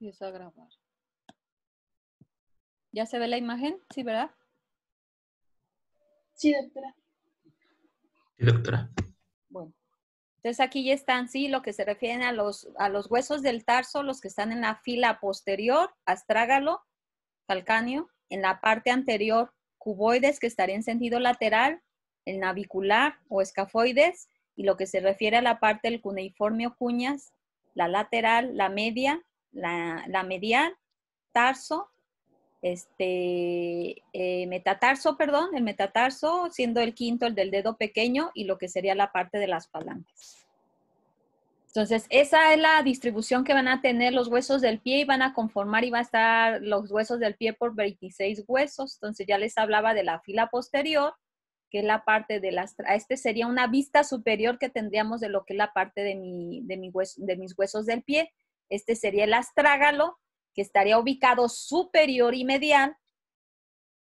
Empieza a grabar. ¿Ya se ve la imagen? Sí, ¿verdad? Sí, doctora. Sí, doctora. Bueno. Entonces aquí ya están, sí, lo que se refieren a los huesos del tarso, los que están en la fila posterior, astrágalo, calcáneo, en la parte anterior, cuboides, que estaría en sentido lateral, el navicular o escafoides, y lo que se refiere a la parte del cuneiforme o cuñas, la lateral, la media, la medial, tarso, metatarso, perdón, el metatarso, siendo el quinto el del dedo pequeño, y lo que sería la parte de las falanges. Entonces, esa es la distribución que van a tener los huesos del pie, y van a conformar, y va a estar los huesos del pie por 26 huesos. Entonces, ya les hablaba de la fila posterior, que es la parte de las, sería una vista superior que tendríamos de lo que es la parte de mis huesos del pie. Este sería el astrágalo, que estaría ubicado superior y medial.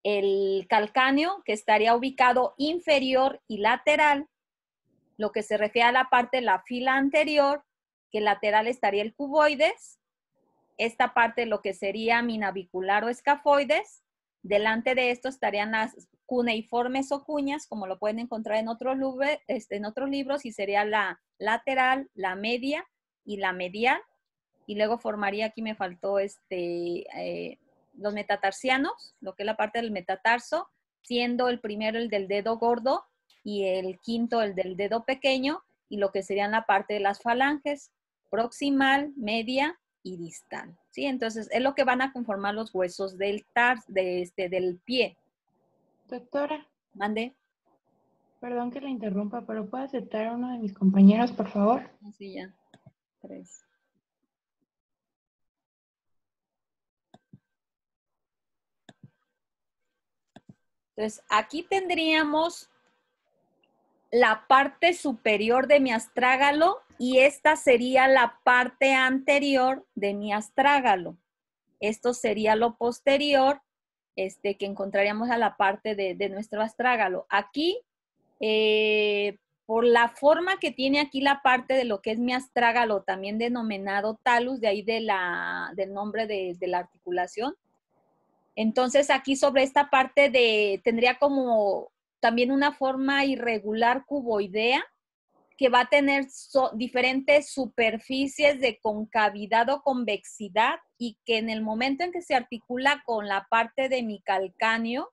El calcáneo, que estaría ubicado inferior y lateral. Lo que se refiere a la parte de la fila anterior, que lateral estaría el cuboides. Esta parte lo que sería mi navicular o escafoides. Delante de esto estarían las cuneiformes o cuñas, como lo pueden encontrar en otros libros, y sería la lateral, la media y la medial. Y luego formaría, aquí me faltó los metatarsianos, lo que es la parte del metatarso, siendo el primero el del dedo gordo y el quinto el del dedo pequeño, y lo que serían la parte de las falanges, proximal, media y distal. ¿Sí? Entonces, es lo que van a conformar los huesos del del pie. Doctora. Mande. Perdón que la interrumpa, pero ¿puedo aceptar a uno de mis compañeros, por favor? Sí, ya. 3. Entonces, aquí tendríamos la parte superior de mi astrágalo, y esta sería la parte anterior de mi astrágalo. Esto sería lo posterior, que encontraríamos a la parte de nuestro astrágalo. Aquí, por la forma que tiene aquí la parte de lo que es mi astrágalo, también denominado talus, de ahí del nombre de la articulación. Entonces, aquí sobre esta parte tendría como también una forma irregular cuboidea, que va a tener diferentes superficies de concavidad o convexidad, y que en el momento en que se articula con la parte de mi calcáneo,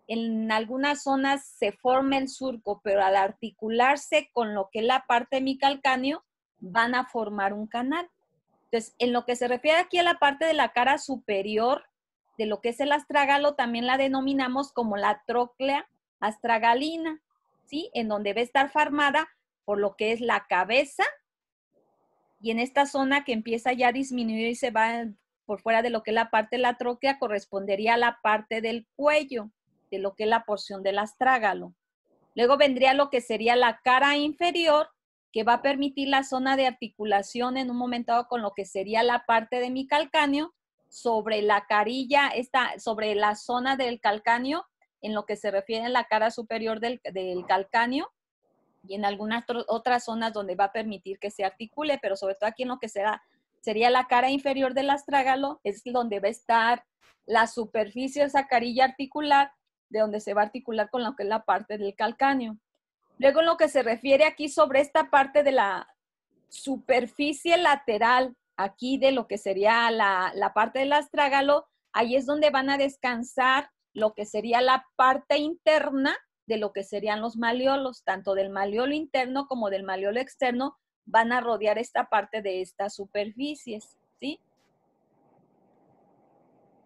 en algunas zonas se forma el surco, pero al articularse con lo que es la parte de mi calcáneo, van a formar un canal. Entonces, en lo que se refiere aquí a la parte de la cara superior, de lo que es el astrágalo, también la denominamos como la tróclea astragalina, ¿sí? En donde va a estar formada por lo que es la cabeza, y en esta zona que empieza ya a disminuir y se va por fuera de lo que es la parte de la tróclea, correspondería a la parte del cuello, de lo que es la porción del astrágalo. Luego vendría lo que sería la cara inferior, que va a permitir la zona de articulación en un momento dado con lo que sería la parte de mi calcáneo, sobre la carilla, sobre la zona del calcáneo, en lo que se refiere a la cara superior del calcáneo, y en algunas otras zonas donde va a permitir que se articule, pero sobre todo aquí en lo que sería la cara inferior del astrágalo, es donde va a estar la superficie de esa carilla articular, de donde se va a articular con lo que es la parte del calcáneo. Luego, en lo que se refiere aquí sobre esta parte de la superficie lateral, aquí de lo que sería la parte del astrágalo, ahí es donde van a descansar lo que sería la parte interna de lo que serían los malleolos, tanto del malleolo interno como del malleolo externo, van a rodear esta parte de estas superficies, ¿sí?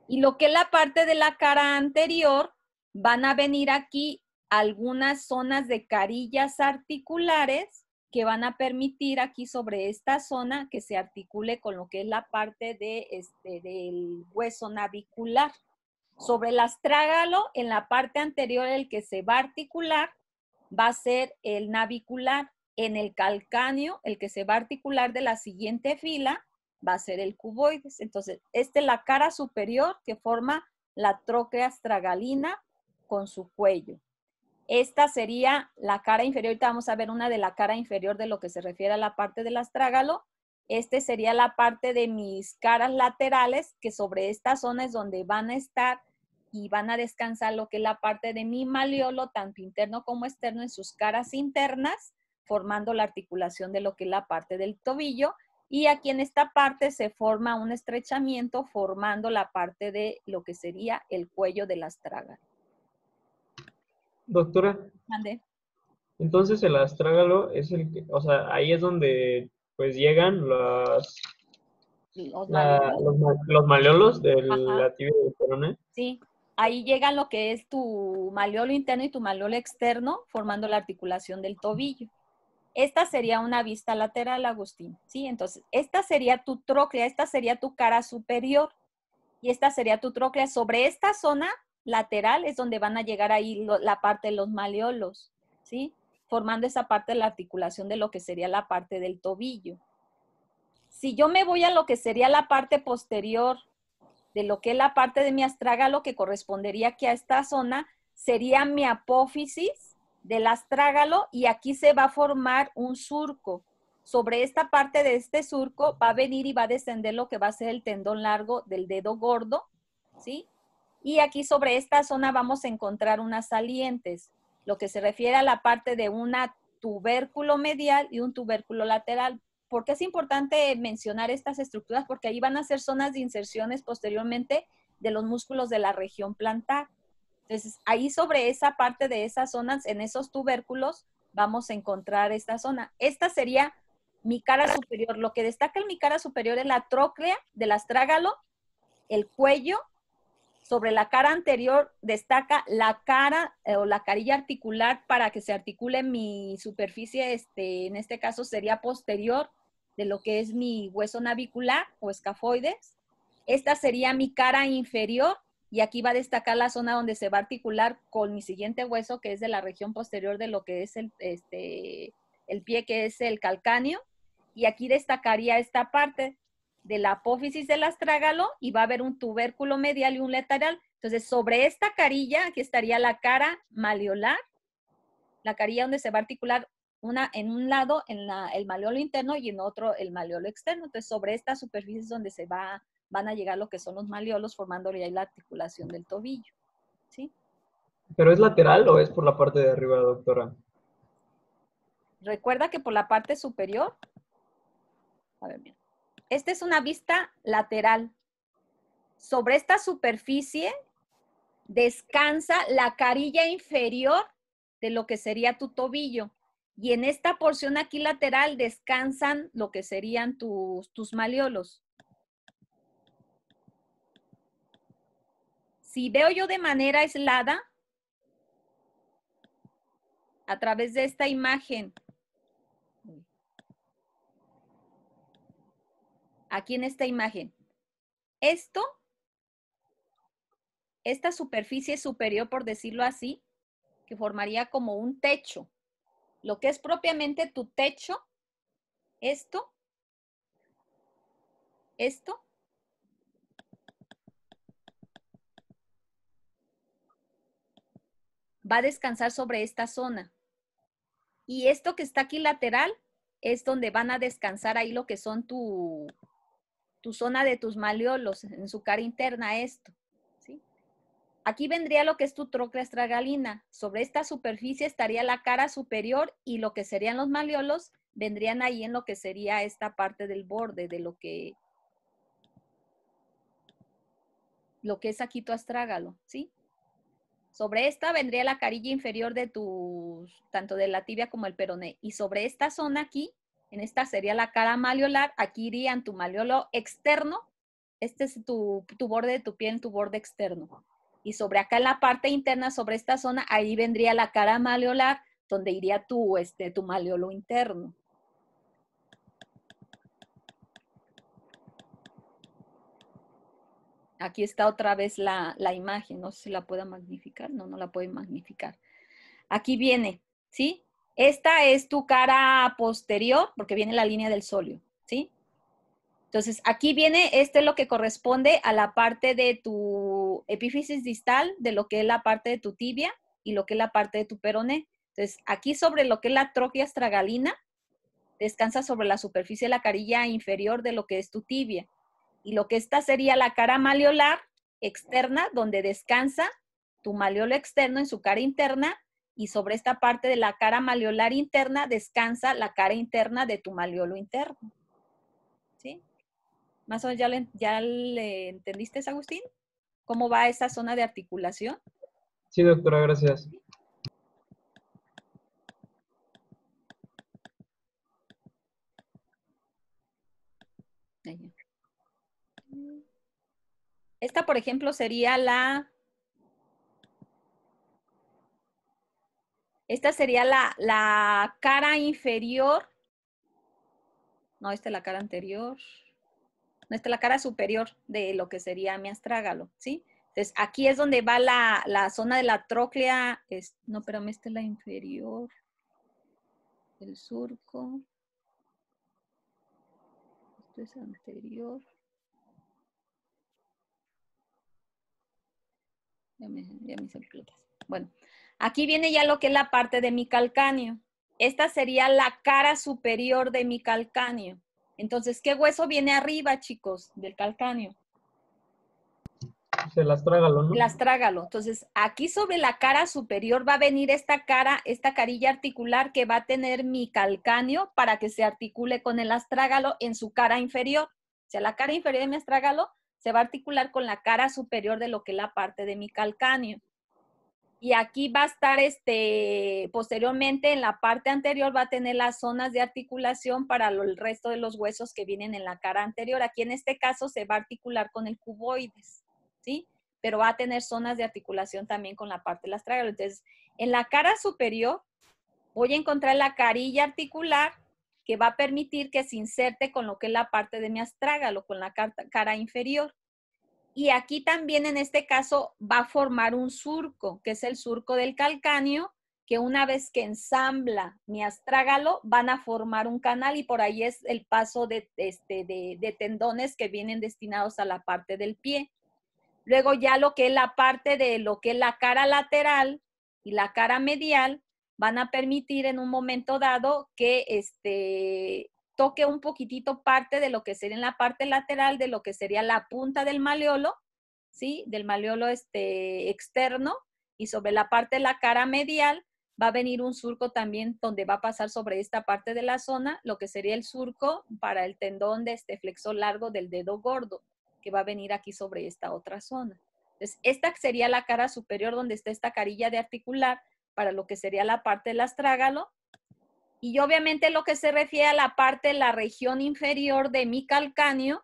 Y lo que es la parte de la cara anterior, van a venir aquí algunas zonas de carillas articulares que van a permitir aquí sobre esta zona que se articule con lo que es la parte del hueso navicular. Sobre el astrágalo, en la parte anterior, el que se va a articular va a ser el navicular. En el calcáneo, el que se va a articular de la siguiente fila va a ser el cuboides. Entonces, esta es la cara superior que forma la tróclea astragalina con su cuello. Esta sería la cara inferior. Ahorita vamos a ver una de la cara inferior de lo que se refiere a la parte del astrágalo. Este sería la parte de mis caras laterales, que sobre esta zona es donde van a estar y van a descansar lo que es la parte de mi maleolo, tanto interno como externo, en sus caras internas, formando la articulación de lo que es la parte del tobillo. Y aquí en esta parte se forma un estrechamiento formando la parte de lo que sería el cuello del astrágalo. Doctora, ¿Mande? entonces el astrágalo es el que, o sea, ahí es donde pues llegan Los maleolos. los maleolos de Ajá. la tibia del peroné. Sí, ahí llegan lo que es tu maleolo interno y tu maleolo externo, formando la articulación del tobillo. Esta sería una vista lateral, Agustín, ¿sí? Entonces, esta sería tu tróclea, esta sería tu cara superior y esta sería tu tróclea. Sobre esta zona lateral es donde van a llegar ahí la parte de los maleolos, ¿sí? Formando esa parte de la articulación de lo que sería la parte del tobillo. Si yo me voy a lo que sería la parte posterior de lo que es la parte de mi astrágalo, que correspondería aquí a esta zona, sería mi apófisis del astrágalo y aquí se va a formar un surco. Sobre esta parte de este surco va a venir y va a descender lo que va a ser el tendón largo del dedo gordo, ¿sí? Y aquí sobre esta zona vamos a encontrar unas salientes, lo que se refiere a la parte de una tubérculo medial y un tubérculo lateral. ¿Por qué es importante mencionar estas estructuras? Porque ahí van a ser zonas de inserciones posteriormente de los músculos de la región plantar. Entonces, ahí sobre esa parte de esas zonas, en esos tubérculos, vamos a encontrar esta zona. Esta sería mi cara superior. Lo que destaca en mi cara superior es la tróclea del astrágalo, el cuello. Sobre la cara anterior destaca la cara o la carilla articular para que se articule mi superficie, en este caso sería posterior de lo que es mi hueso navicular o escafoides. Esta sería mi cara inferior y aquí va a destacar la zona donde se va a articular con mi siguiente hueso, que es de la región posterior de lo que es el pie, que es el calcáneo. Y aquí destacaría esta parte de la apófisis del astrágalo y va a haber un tubérculo medial y un lateral. Entonces, sobre esta carilla, aquí estaría la cara maleolar, la carilla donde se va a articular en un lado el maleolo interno y en otro el maleolo externo. Entonces, sobre esta superficie es donde van a llegar lo que son los maleolos, formando ya la articulación del tobillo. ¿Sí? ¿Pero es lateral o es por la parte de arriba, doctora? Recuerda que por la parte superior, a ver, mira. Esta es una vista lateral. Sobre esta superficie descansa la carilla inferior de lo que sería tu tobillo. Y en esta porción aquí lateral descansan lo que serían tus maleolos. Si veo yo de manera aislada, a través de esta imagen, aquí en esta imagen, esta superficie superior, por decirlo así, que formaría como un techo. Lo que es propiamente tu techo, esto, va a descansar sobre esta zona. Y esto que está aquí lateral es donde van a descansar ahí lo que son tu zona de tus maleolos, en su cara interna esto. ¿Sí? Aquí vendría lo que es tu tróclea astragalina. Sobre esta superficie estaría la cara superior y lo que serían los maleolos vendrían ahí en lo que sería esta parte del borde de lo que es aquí tu astrágalo, ¿sí? Sobre esta vendría la carilla inferior de tanto de la tibia como el peroné. Y sobre esta zona aquí, en esta sería la cara maleolar, aquí irían tu maleolo externo, este es tu borde de tu pie en tu borde externo. Y sobre acá en la parte interna, sobre esta zona, ahí vendría la cara maleolar, donde iría tu maleolo interno. Aquí está otra vez la imagen, no sé si la pueda magnificar, no la puede magnificar. Aquí viene, ¿sí? Esta es tu cara posterior, porque viene la línea del sóleo, ¿sí? Entonces, aquí viene, es lo que corresponde a la parte de tu epífisis distal, de lo que es la parte de tu tibia y lo que es la parte de tu peroné. Entonces, aquí sobre lo que es la tróclea astragalina, descansa sobre la superficie de la carilla inferior de lo que es tu tibia. Y lo que esta sería la cara malleolar externa, donde descansa tu malleolo externo en su cara interna, y sobre esta parte de la cara malleolar interna descansa la cara interna de tu malleolo interno. ¿Sí? ¿Más o menos ya le entendiste, Agustín? ¿Cómo va esa zona de articulación? Sí, doctora, gracias. Esta, por ejemplo, sería esta sería la cara inferior. No, esta es la cara anterior. No, esta es la cara superior de lo que sería mi astrágalo, ¿sí? Entonces, aquí es donde va la zona de la tróclea. No, pero esta es la inferior. El surco. Esto es anterior. Ya me hice pelotas. Bueno, aquí viene ya lo que es la parte de mi calcáneo. Esta sería la cara superior de mi calcáneo. Entonces, ¿qué hueso viene arriba, chicos, del calcáneo? El astrágalo, ¿no? El astrágalo. Entonces, aquí sobre la cara superior va a venir esta carilla articular que va a tener mi calcáneo para que se articule con el astrágalo en su cara inferior. O sea, la cara inferior de mi astrágalo se va a articular con la cara superior de lo que es la parte de mi calcáneo. Y aquí va a estar posteriormente en la parte anterior va a tener las zonas de articulación para el resto de los huesos que vienen en la cara anterior. Aquí en este caso se va a articular con el cuboides, ¿sí? Pero va a tener zonas de articulación también con la parte del astrágalo. Entonces, en la cara superior voy a encontrar la carilla articular que va a permitir que se inserte con lo que es la parte de mi astrágalo, con la cara inferior. Y aquí también en este caso va a formar un surco, que es el surco del calcáneo, que una vez que ensambla mi astrágalo van a formar un canal y por ahí es el paso de tendones que vienen destinados a la parte del pie. Luego ya lo que es la parte de lo que es la cara lateral y la cara medial van a permitir en un momento dado que toque un poquitito parte de lo que sería en la parte lateral, de lo que sería la punta del malleolo, ¿sí? Del malleolo externo, y sobre la parte de la cara medial va a venir un surco también donde va a pasar sobre esta parte de la zona, lo que sería el surco para el tendón de flexor largo del dedo gordo, que va a venir aquí sobre esta otra zona. Entonces, esta sería la cara superior donde está esta carilla de articular para lo que sería la parte del astrágalo. Y obviamente lo que se refiere a la parte, la región inferior de mi calcáneo,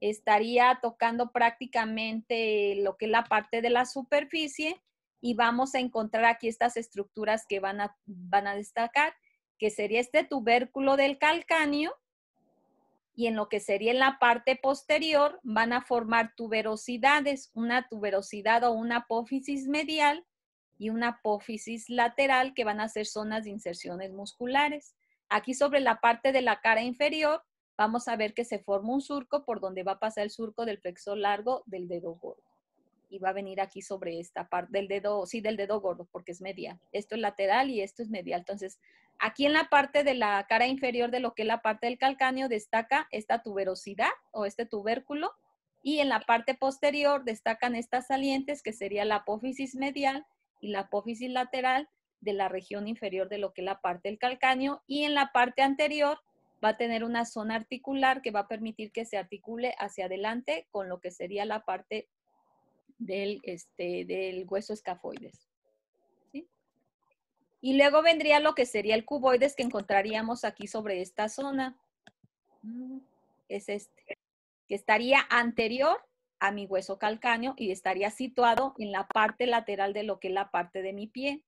estaría tocando prácticamente lo que es la parte de la superficie y vamos a encontrar aquí estas estructuras que van a destacar, que sería este tubérculo del calcáneo, y en lo que sería en la parte posterior van a formar tuberosidades, una tuberosidad o una apófisis medial y una apófisis lateral que van a ser zonas de inserciones musculares. Aquí sobre la parte de la cara inferior vamos a ver que se forma un surco por donde va a pasar el surco del flexor largo del dedo gordo. Y va a venir aquí sobre esta parte del dedo, sí, del dedo gordo, porque es medial. Esto es lateral y esto es medial. Entonces, aquí en la parte de la cara inferior de lo que es la parte del calcáneo destaca esta tuberosidad o este tubérculo, y en la parte posterior destacan estas salientes que sería la apófisis medial y la apófisis lateral de la región inferior de lo que es la parte del calcáneo, y en la parte anterior va a tener una zona articular que va a permitir que se articule hacia adelante con lo que sería la parte del hueso escafoides. ¿Sí? Y luego vendría lo que sería el cuboides que encontraríamos aquí sobre esta zona. Es que estaría anterior a mi hueso calcáneo y estaría situado en la parte lateral de lo que es la parte de mi pie.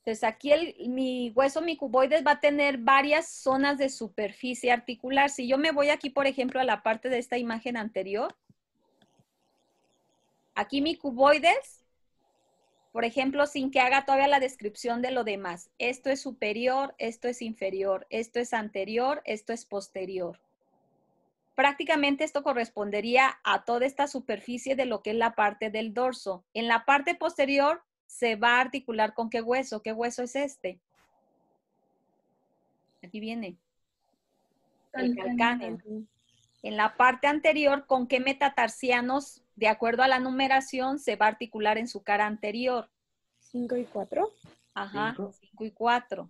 Entonces aquí mi hueso, mi cuboides va a tener varias zonas de superficie articular. Si yo me voy aquí, por ejemplo, a la parte de esta imagen anterior, aquí mi cuboides, por ejemplo, sin que haga todavía la descripción de lo demás. Esto es superior, esto es inferior, esto es anterior, esto es posterior. prácticamente esto correspondería a toda esta superficie de lo que es la parte del dorso. En la parte posterior se va a articular con qué hueso. ¿Qué hueso es este? Aquí viene. El calcáneo. En la parte anterior, ¿con qué metatarsianos, de acuerdo a la numeración, se va a articular en su cara anterior? 5 y 4. Ajá, Cinco. 5 y 4.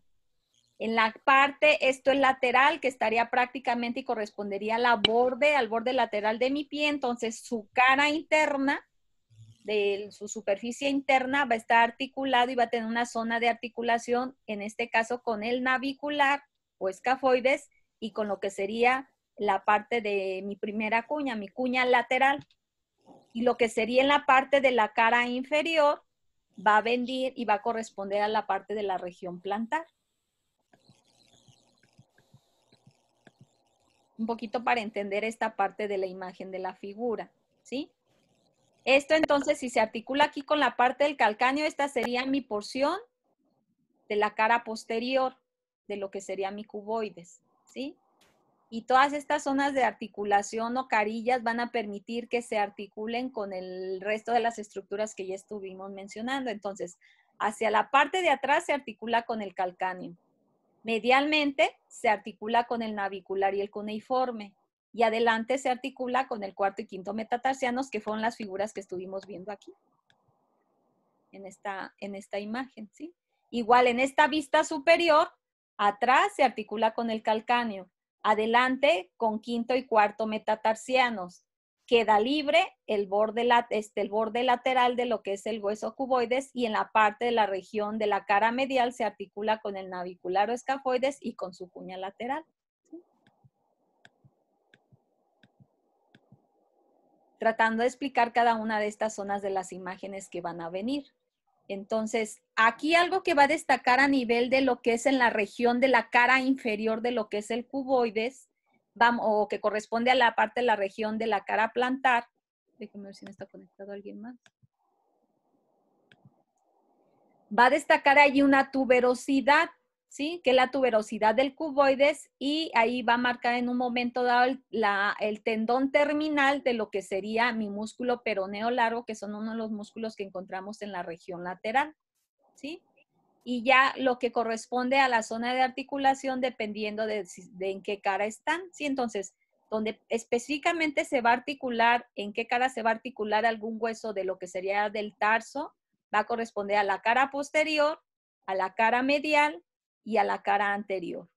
En la parte, esto es lateral, que estaría prácticamente y correspondería al borde lateral de mi pie. Entonces, su cara interna, su superficie interna, va a estar articulado y va a tener una zona de articulación, en este caso con el navicular o escafoides, y con lo que sería la parte de mi primera cuña, mi cuña lateral. Y lo que sería en la parte de la cara inferior va a venir y va a corresponder a la parte de la región plantar. Un poquito para entender esta parte de la imagen de la figura, ¿sí? Esto entonces, si se articula aquí con la parte del calcáneo, esta sería mi porción de la cara posterior de lo que sería mi cuboides, ¿sí? Y todas estas zonas de articulación o carillas van a permitir que se articulen con el resto de las estructuras que ya estuvimos mencionando. Entonces, hacia la parte de atrás se articula con el calcáneo. Medialmente se articula con el navicular y el cuneiforme. Y adelante se articula con el cuarto y quinto metatarsianos, que fueron las figuras que estuvimos viendo aquí. En esta imagen, ¿sí? Igual en esta vista superior, atrás se articula con el calcáneo. Adelante con quinto y cuarto metatarsianos. Queda libre el borde lateral de lo que es el hueso cuboides, y en la parte de la región de la cara medial se articula con el navicular o escafoides y con su cuña lateral. ¿Sí? Tratando de explicar cada una de estas zonas de las imágenes que van a venir. Entonces, aquí algo que va a destacar a nivel de lo que es en la región de la cara inferior de lo que es el cuboides, o que corresponde a la parte de la región de la cara plantar. Déjenme ver si no está conectado alguien más. Va a destacar allí una tuberosidad, ¿sí? Que es la tuberosidad del cuboides, y ahí va a marcar en un momento dado el tendón terminal de lo que sería mi músculo peroneo largo, que son uno de los músculos que encontramos en la región lateral, ¿sí? Y ya lo que corresponde a la zona de articulación dependiendo de en qué cara están, ¿sí? Entonces, donde específicamente se va a articular, en qué cara se va a articular algún hueso de lo que sería del tarso, va a corresponder a la cara posterior, a la cara medial y a la cara anterior.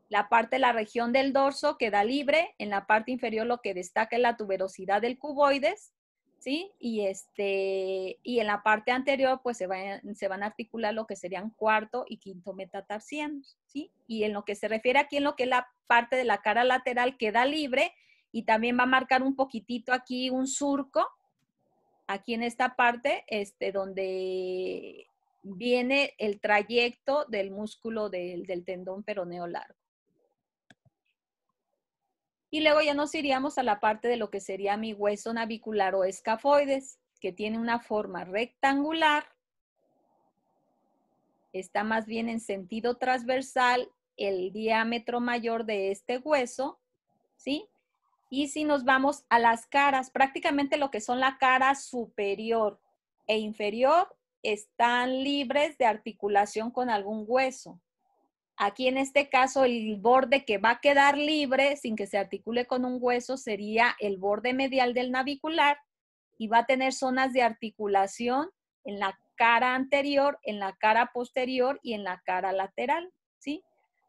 La parte de la región del dorso queda libre. En la parte inferior lo que destaca es la tuberosidad del cuboides, ¿sí? Y en la parte anterior pues se van a articular lo que serían cuarto y quinto metatarsianos, ¿sí? Y en lo que se refiere aquí, en lo que es la parte de la cara lateral, queda libre, y también va a marcar un poquitito aquí un surco, aquí en esta parte, donde viene el trayecto del músculo del tendón peroneo largo. Y luego ya nos iríamos a la parte de lo que sería mi hueso navicular o escafoides, que tiene una forma rectangular. Está más bien en sentido transversal el diámetro mayor de este hueso, ¿sí? Y si nos vamos a las caras, prácticamente lo que son la cara superior e inferior están libres de articulación con algún hueso. Aquí en este caso el borde que va a quedar libre sin que se articule con un hueso sería el borde medial del navicular, y va a tener zonas de articulación en la cara anterior, en la cara posterior y en la cara lateral, ¿sí?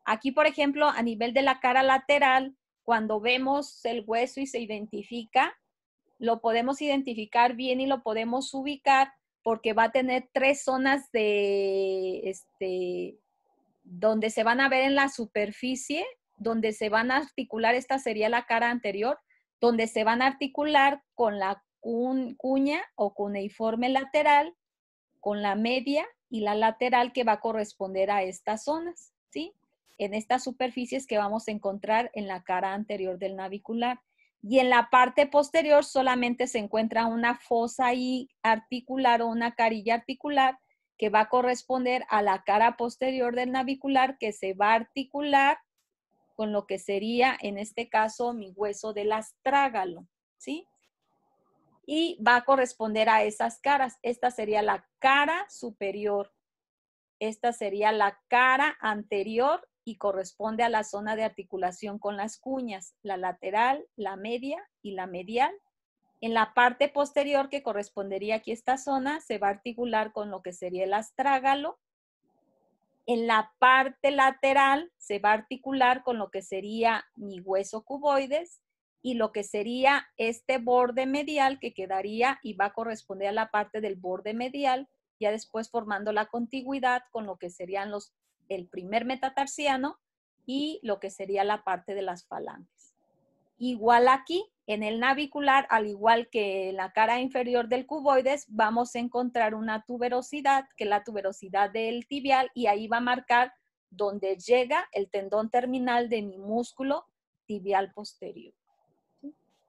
Aquí, por ejemplo, a nivel de la cara lateral, cuando vemos el hueso y se identifica, lo podemos identificar bien y lo podemos ubicar porque va a tener tres zonas donde se van a ver en la superficie, donde se van a articular, esta sería la cara anterior, donde se van a articular con la cuña o cuneiforme lateral, con la media y la lateral, que va a corresponder a estas zonas, ¿sí? En estas superficies que vamos a encontrar en la cara anterior del navicular. Y en la parte posterior solamente se encuentra una fosa ahí articular o una carilla articular que va a corresponder a la cara posterior del navicular, que se va a articular con lo que sería, en este caso, mi hueso del astrágalo, ¿sí? Y va a corresponder a esas caras. Esta sería la cara superior. Esta sería la cara anterior y corresponde a la zona de articulación con las cuñas, la lateral, la media y la medial. En la parte posterior, que correspondería aquí a esta zona, se va a articular con lo que sería el astrágalo. En la parte lateral se va a articular con lo que sería mi hueso cuboides y lo que sería este borde medial que quedaría y va a corresponder a la parte del borde medial, ya después formando la contigüidad con lo que serían el primer metatarsiano y lo que sería la parte de las falanges. Igual aquí, en el navicular, al igual que en la cara inferior del cuboides, vamos a encontrar una tuberosidad, que es la tuberosidad del tibial, y ahí va a marcar donde llega el tendón terminal de mi músculo tibial posterior.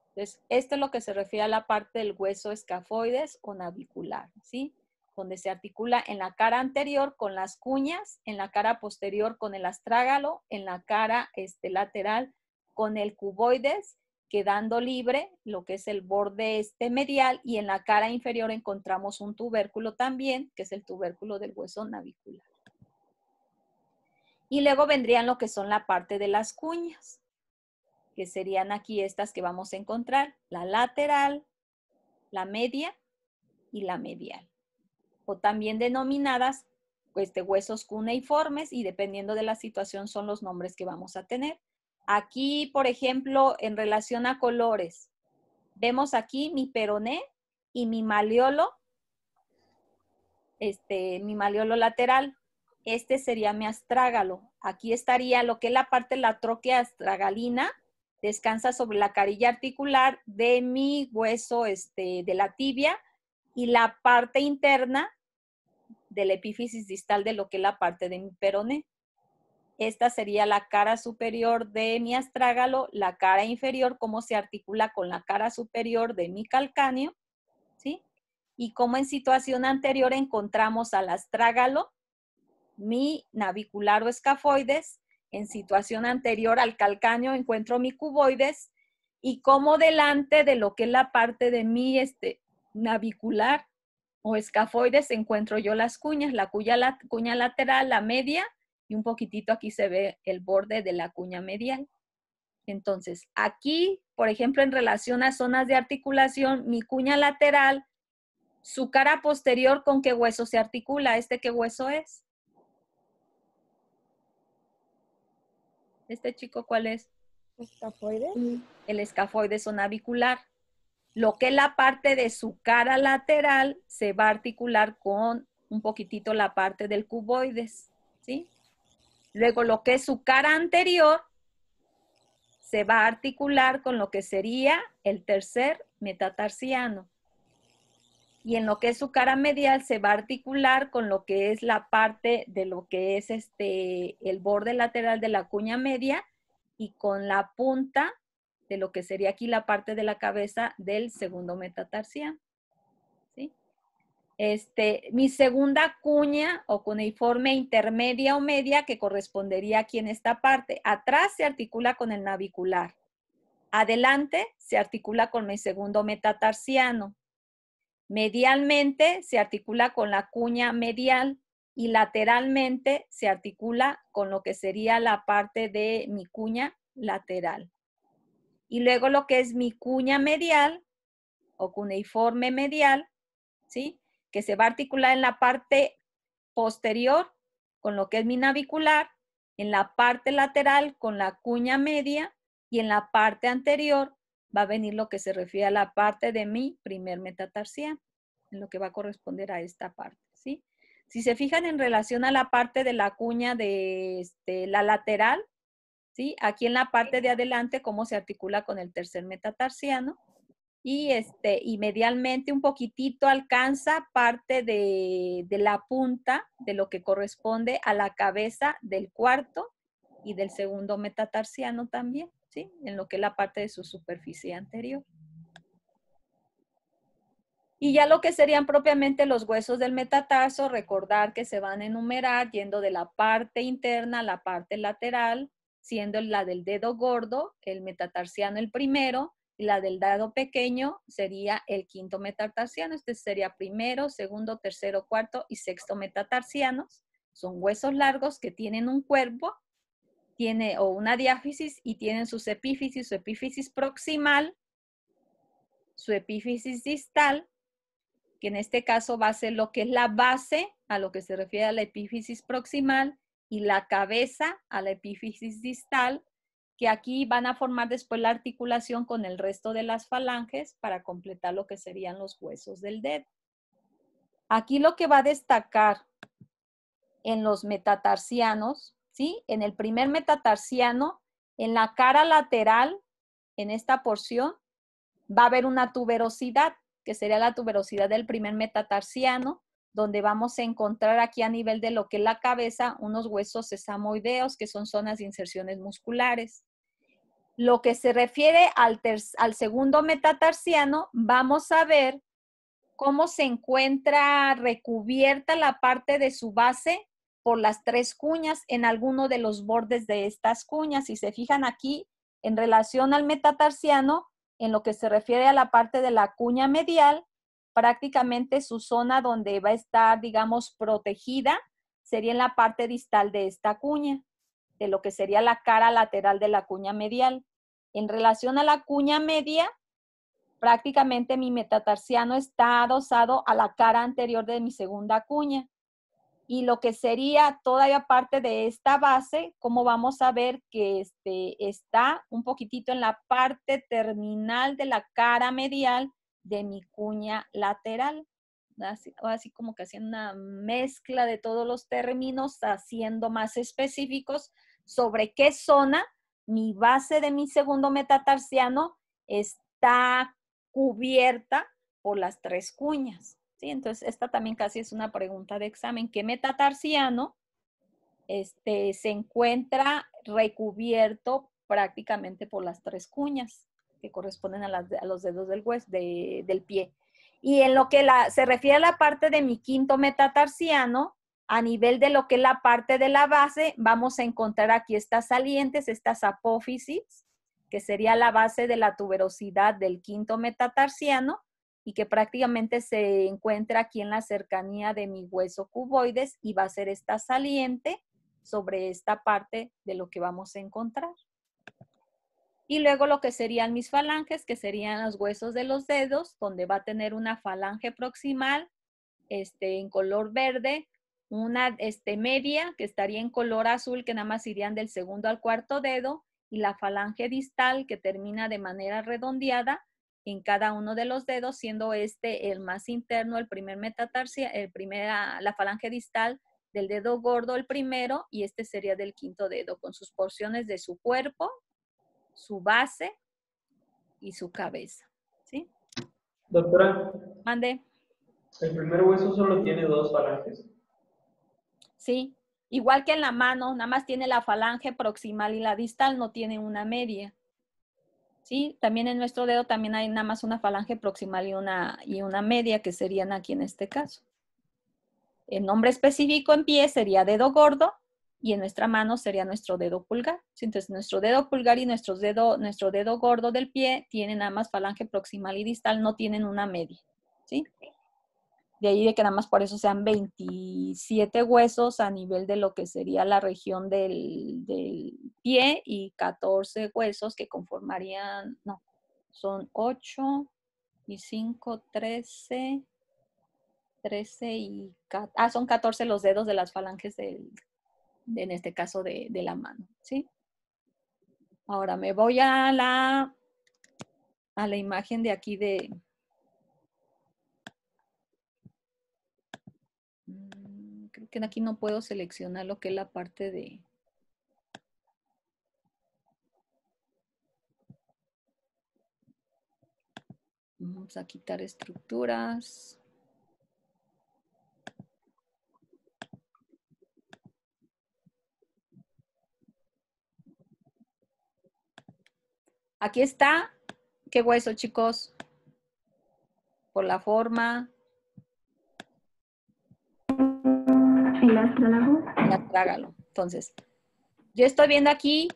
Entonces, esto es lo que se refiere a la parte del hueso escafoides o navicular, ¿sí? Donde se articula en la cara anterior con las cuñas, en la cara posterior con el astrágalo, en la cara lateral con el cuboides, quedando libre lo que es el borde medial, y en la cara inferior encontramos un tubérculo también, que es el tubérculo del hueso navicular. Y luego vendrían lo que son la parte de las cuñas, que serían aquí estas que vamos a encontrar, la lateral, la media y la medial, o también denominadas huesos cuneiformes, y dependiendo de la situación son los nombres que vamos a tener. Aquí, por ejemplo, en relación a colores, vemos aquí mi peroné y mi maleolo, mi maleolo lateral. Este sería mi astrágalo. Aquí estaría lo que es la parte de la tróquea astragalina, descansa sobre la carilla articular de mi hueso de la tibia, y la parte interna de la epífisis distal de lo que es la parte de mi peroné. Esta sería la cara superior de mi astrágalo, la cara inferior, cómo se articula con la cara superior de mi calcáneo, ¿sí? Y cómo en situación anterior encontramos al astrágalo, mi navicular o escafoides, en situación anterior al calcáneo encuentro mi cuboides, y cómo delante de lo que es la parte de mi navicular o escafoides encuentro yo las cuñas, la cuña lateral, la media, y un poquitito aquí se ve el borde de la cuña medial. Entonces, aquí, por ejemplo, en relación a zonas de articulación, mi cuña lateral, su cara posterior, ¿con qué hueso se articula? ¿Qué hueso es? Chico, ¿cuál es? ¿Escafoides? El escafoides o navicular. Lo que es la parte de su cara lateral se va a articular con un poquitito la parte del cuboides, ¿sí? Luego, lo que es su cara anterior se va a articular con lo que sería el tercer metatarsiano. Y en lo que es su cara medial se va a articular con lo que es la parte de lo que es el borde lateral de la cuña media, y con la punta de lo que sería aquí la parte de la cabeza del segundo metatarsiano, ¿sí? Mi segunda cuña o cuneiforme intermedia o media, que correspondería aquí en esta parte. Atrás se articula con el navicular. Adelante se articula con mi segundo metatarsiano. Medialmente se articula con la cuña medial, y lateralmente se articula con lo que sería la parte de mi cuña lateral. Y luego lo que es mi cuña medial o cuneiforme medial, ¿sí? Que se va a articular en la parte posterior con lo que es mi navicular, en la parte lateral con la cuña media, y en la parte anterior va a venir lo que se refiere a la parte de mi primer metatarsiano, en lo que va a corresponder a esta parte, ¿sí? Si se fijan en relación a la parte de la cuña de la lateral, ¿sí? Aquí en la parte de adelante, cómo se articula con el tercer metatarsiano, y medialmente un poquitito alcanza parte de la punta de lo que corresponde a la cabeza del cuarto y del segundo metatarsiano también, ¿sí? En lo que es la parte de su superficie anterior. Y ya lo que serían propiamente los huesos del metatarso, recordar que se van a enumerar yendo de la parte interna a la parte lateral, siendo la del dedo gordo, el metatarsiano el primero, y la del dedo pequeño sería el quinto metatarsiano. Este sería primero, segundo, tercero, cuarto y sexto metatarsianos. Son huesos largos que tienen un cuerpo, o una diáfisis, y tienen sus epífisis, su epífisis proximal, su epífisis distal, que en este caso va a ser lo que es la base, a lo que se refiere a la epífisis proximal, y la cabeza a la epífisis distal, que aquí van a formar después la articulación con el resto de las falanges para completar lo que serían los huesos del dedo. Aquí lo que va a destacar en los metatarsianos, ¿sí? En el primer metatarsiano, en la cara lateral, en esta porción, va a haber una tuberosidad, que sería la tuberosidad del primer metatarsiano, donde vamos a encontrar aquí a nivel de lo que es la cabeza unos huesos sesamoideos, que son zonas de inserciones musculares. Lo que se refiere al segundo metatarsiano, vamos a ver cómo se encuentra recubierta la parte de su base por las tres cuñas en alguno de los bordes de estas cuñas. Si se fijan aquí, en relación al metatarsiano, en lo que se refiere a la parte de la cuña medial, prácticamente su zona donde va a estar, digamos, protegida, sería en la parte distal de esta cuña, de lo que sería la cara lateral de la cuña medial. En relación a la cuña media, prácticamente mi metatarsiano está adosado a la cara anterior de mi segunda cuña. Y lo que sería todavía parte de esta base, como vamos a ver que está un poquitito en la parte terminal de la cara medial de mi cuña lateral. Así como que haciendo una mezcla de todos los términos, haciendo más específicos sobre qué zona mi base de mi segundo metatarsiano está cubierta por las tres cuñas. ¿Sí? Entonces, esta también casi es una pregunta de examen. ¿Qué metatarsiano se encuentra recubierto prácticamente por las tres cuñas que corresponden a los dedos del hueso, del pie? Y en lo que se refiere a la parte de mi quinto metatarsiano, a nivel de lo que es la parte de la base, vamos a encontrar aquí estas salientes, estas apófisis, que sería la base de la tuberosidad del quinto metatarsiano, y que prácticamente se encuentra aquí en la cercanía de mi hueso cuboides, y va a ser esta saliente sobre esta parte de lo que vamos a encontrar. Y luego lo que serían mis falanges, que serían los huesos de los dedos, donde va a tener una falange proximal en color verde, una media que estaría en color azul, que nada más irían del segundo al cuarto dedo, y la falange distal que termina de manera redondeada en cada uno de los dedos, siendo el más interno, el primer metatarsiano, la falange distal del dedo gordo el primero, y este sería del quinto dedo, con sus porciones de su cuerpo, su base y su cabeza. ¿Sí? Doctora, Mande. el primer hueso solo tiene dos falanges. Sí, igual que en la mano, nada más tiene la falange proximal y la distal, no tiene una media. Sí, también en nuestro dedo también hay nada más una falange proximal y una media, que serían aquí en este caso. El nombre específico en pie sería dedo gordo, y en nuestra mano sería nuestro dedo pulgar. Entonces, nuestro dedo pulgar y nuestro dedo gordo del pie tienen nada más falange proximal y distal, no tienen una media. ¿Sí? De ahí de que nada más por eso sean 27 huesos a nivel de lo que sería la región del pie, y 14 huesos que conformarían, no, son 8 y 5, 13 y, son 14 los dedos de las falanges en este caso de la mano, ¿sí? Ahora me voy a la imagen de aquí creo que aquí no puedo seleccionar lo que es la parte de... Vamos a quitar estructuras. Aquí está. ¿Qué hueso, chicos? Por la forma. El astrágalo. El astrágalo. Entonces, yo estoy viendo aquí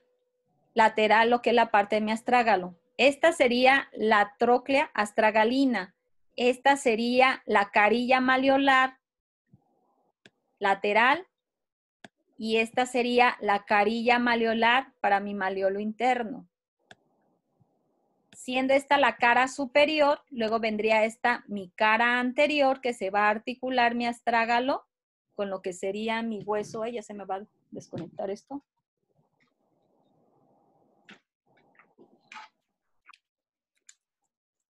lateral, lo que es la parte de mi astrágalo. Esta sería la tróclea astragalina. Esta sería la carilla malleolar lateral. Y esta sería la carilla malleolar para mi malleolo interno. Siendo esta la cara superior, luego vendría esta mi cara anterior, que se va a articular mi astrágalo con lo que sería mi hueso. Ya se me va a desconectar esto.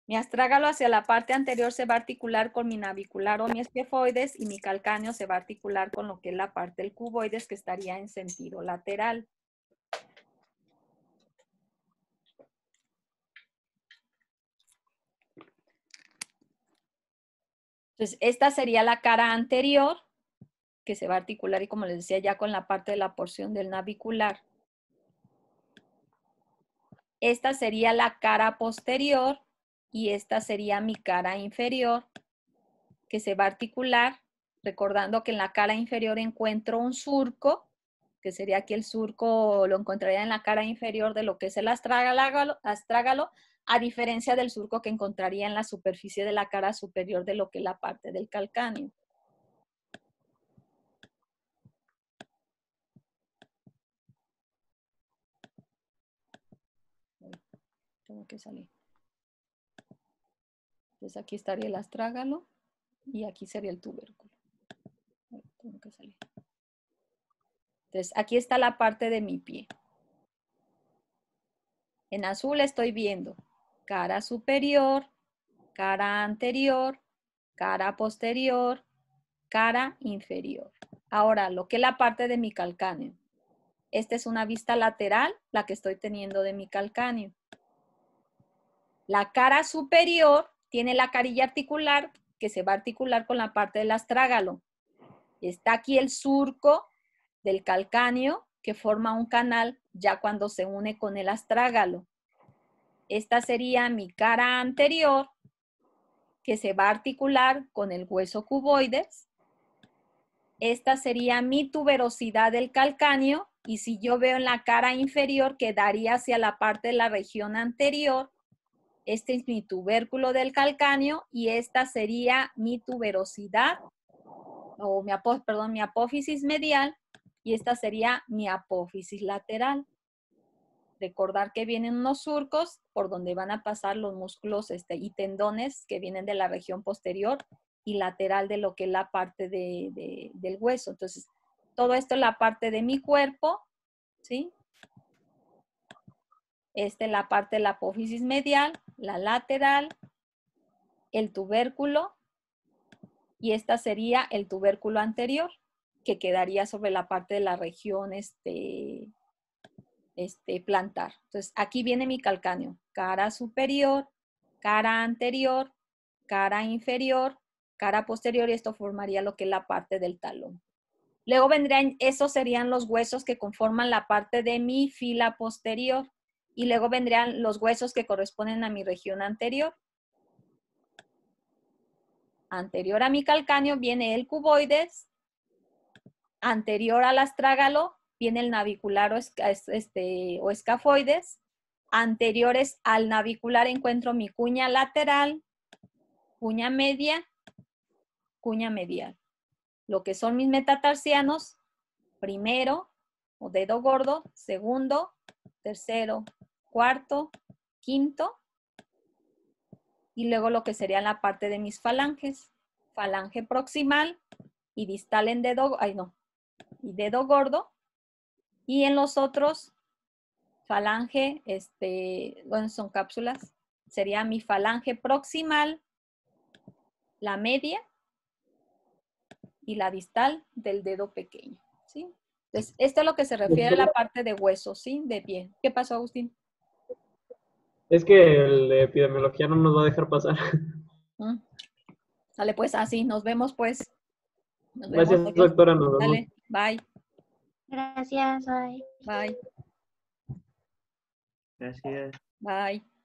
Mi astrágalo hacia la parte anterior se va a articular con mi navicular o mi esquifoides, y mi calcáneo se va a articular con lo que es la parte del cuboides, que estaría en sentido lateral. Entonces, esta sería la cara anterior, que se va a articular, y como les decía, ya con la parte de la porción del navicular. Esta sería la cara posterior, y esta sería mi cara inferior, que se va a articular, recordando que en la cara inferior encuentro un surco, que sería aquí el surco, lo encontraría en la cara inferior de lo que es el astrágalo, a diferencia del surco que encontraría en la superficie de la cara superior de lo que es la parte del calcáneo. Tengo que salir. Entonces aquí estaría el astrágalo y aquí sería el tubérculo. Tengo que salir. Entonces aquí está la parte de mi pie. En azul estoy viendo cara superior, cara anterior, cara posterior, cara inferior. Ahora, lo que es la parte de mi calcáneo. Esta es una vista lateral, la que estoy teniendo de mi calcáneo. La cara superior tiene la carilla articular, que se va a articular con la parte del astrágalo. Está aquí el surco del calcáneo, que forma un canal ya cuando se une con el astrágalo. Esta sería mi cara anterior, que se va a articular con el hueso cuboides. Esta sería mi tuberosidad del calcáneo, y si yo veo en la cara inferior, quedaría hacia la parte de la región anterior. Este es mi tubérculo del calcáneo, y esta sería mi tuberosidad, o mi apófisis medial, y esta sería mi apófisis lateral. Recordar que vienen unos surcos por donde van a pasar los músculos y tendones que vienen de la región posterior y lateral de lo que es la parte del hueso. Entonces, todo esto es la parte de mi cuerpo, ¿sí? Esta es la parte de la apófisis medial, la lateral, el tubérculo, y esta sería el tubérculo anterior, que quedaría sobre la parte de la región plantar. Entonces, aquí viene mi calcáneo. Cara superior, cara anterior, cara inferior, cara posterior, y esto formaría lo que es la parte del talón. Luego vendrían, esos serían los huesos que conforman la parte de mi fila posterior. Y luego vendrían los huesos que corresponden a mi región anterior. Anterior a mi calcáneo viene el cuboides. Anterior al astrágalo viene el navicular o escafoides. Anteriores al navicular encuentro mi cuña lateral, cuña media, cuña medial. Lo que son mis metatarsianos, primero o dedo gordo, segundo, tercero, cuarto, quinto, y luego lo que sería la parte de mis falanges, falange proximal y distal en dedo, y dedo gordo, y en los otros falange, son cápsulas, sería mi falange proximal, la media y la distal del dedo pequeño, ¿sí? Entonces, esto es lo que se refiere a la parte de hueso, ¿sí? De pie. ¿Qué pasó, Agustín? Es que el de epidemiología no nos va a dejar pasar. Sale pues, así, nos vemos pues. Nos Gracias, vemos. doctora, nos vemos. Dale, bye. Gracias, bye. Bye. Gracias. Bye.